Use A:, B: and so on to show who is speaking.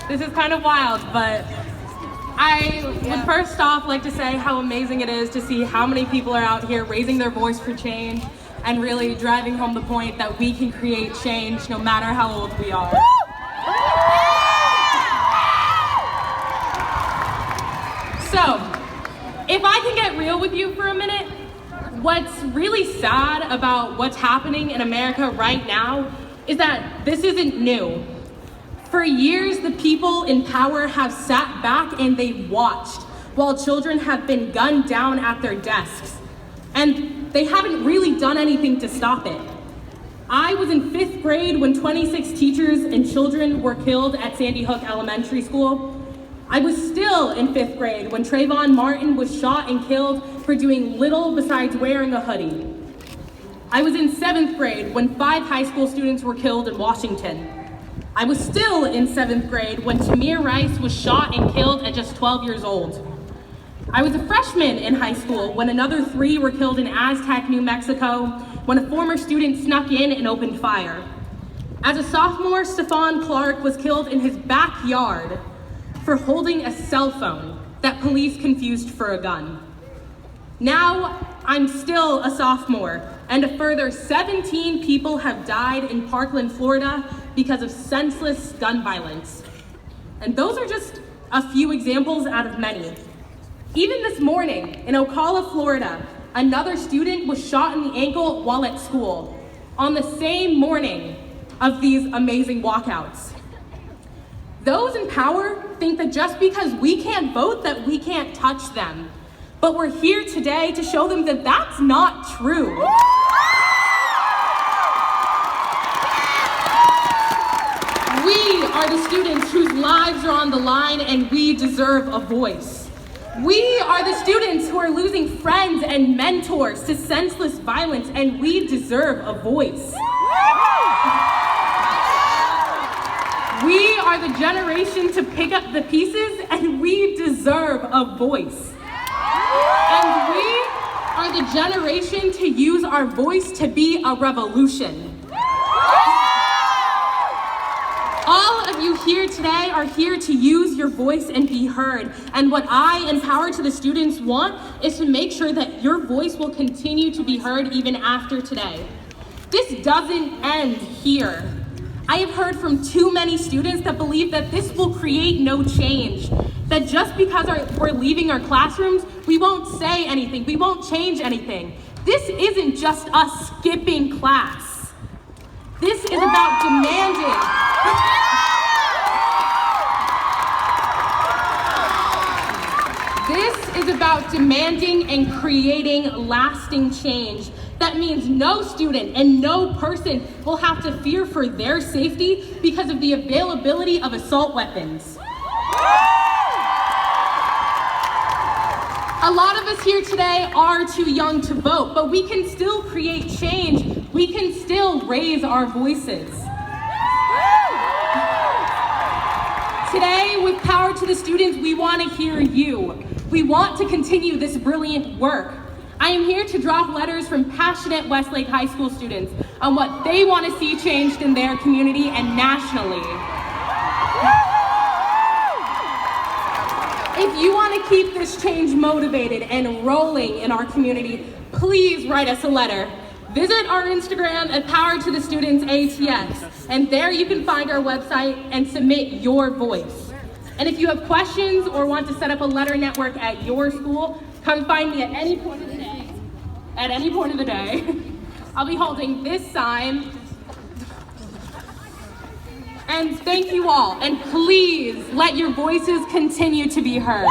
A: This is kind of wild, but I would first off like to say how amazing it is to see how many people are out here raising their voice for change and really driving home the point that we can create change no matter how old we are. So, if I can get real with you for a minute, what's really sad about what's happening in America right now is that this isn't new. For years, the people in power have sat back and they've watched while children have been gunned down at their desks. And they haven't really done anything to stop it. I was in 5th grade when 26 teachers and children were killed at Sandy Hook Elementary School. I was still in 5th grade when Trayvon Martin was shot and killed for doing little besides wearing a hoodie. I was in 7th grade when 5 high school students were killed in Washington. I was still in 7th grade when Tamir Rice was shot and killed at just 12 years old. I was a freshman in high school when another 3 were killed in Aztec, New Mexico, when a former student snuck in and opened fire. As a sophomore, Stephon Clark was killed in his backyard for holding a cell phone that police confused for a gun. Now, I'm still a sophomore, and a further 17 people have died in Parkland, Florida because of senseless gun violence. And those are just a few examples out of many. Even this morning in Ocala, Florida, another student was shot in the ankle while at school on the same morning of these amazing walkouts. Those in power think that just because we can't vote that we can't touch them. But we're here today to show them that that's not true. We are the students whose lives are on the line and we deserve a voice. We are the students who are losing friends and mentors to senseless violence and we deserve a voice. We are the generation to pick up the pieces and we deserve a voice. And we are the generation to use our voice to be a revolution. All of you here today are here to use your voice and be heard. And what I and Power to the Students want is to make sure that your voice will continue to be heard even after today. This doesn't end here. I have heard from too many students that believe that this will create no change, that just because we're leaving our classrooms, we won't say anything, we won't change anything. This isn't just us skipping class. This is about demanding. This is about demanding and creating lasting change. That means no student and no person will have to fear for their safety because of the availability of assault weapons. A lot of us here today are too young to vote, but we can still create change. We can still raise our voices. Today, with Power to the Students, we want to hear you. We want to continue this brilliant work. I am here to drop letters from passionate Westlake High School students on what they want to see changed in their community and nationally. If you want to keep this change motivated and rolling in our community, please write us a letter. Visit our Instagram at Power to the Students ATS, and there you can find our website and submit your voice. And if you have questions or want to set up a letter network at your school, come find me at any point of the day. At any point of the day, I'll be holding this sign. And thank you all, and please let your voices continue to be heard.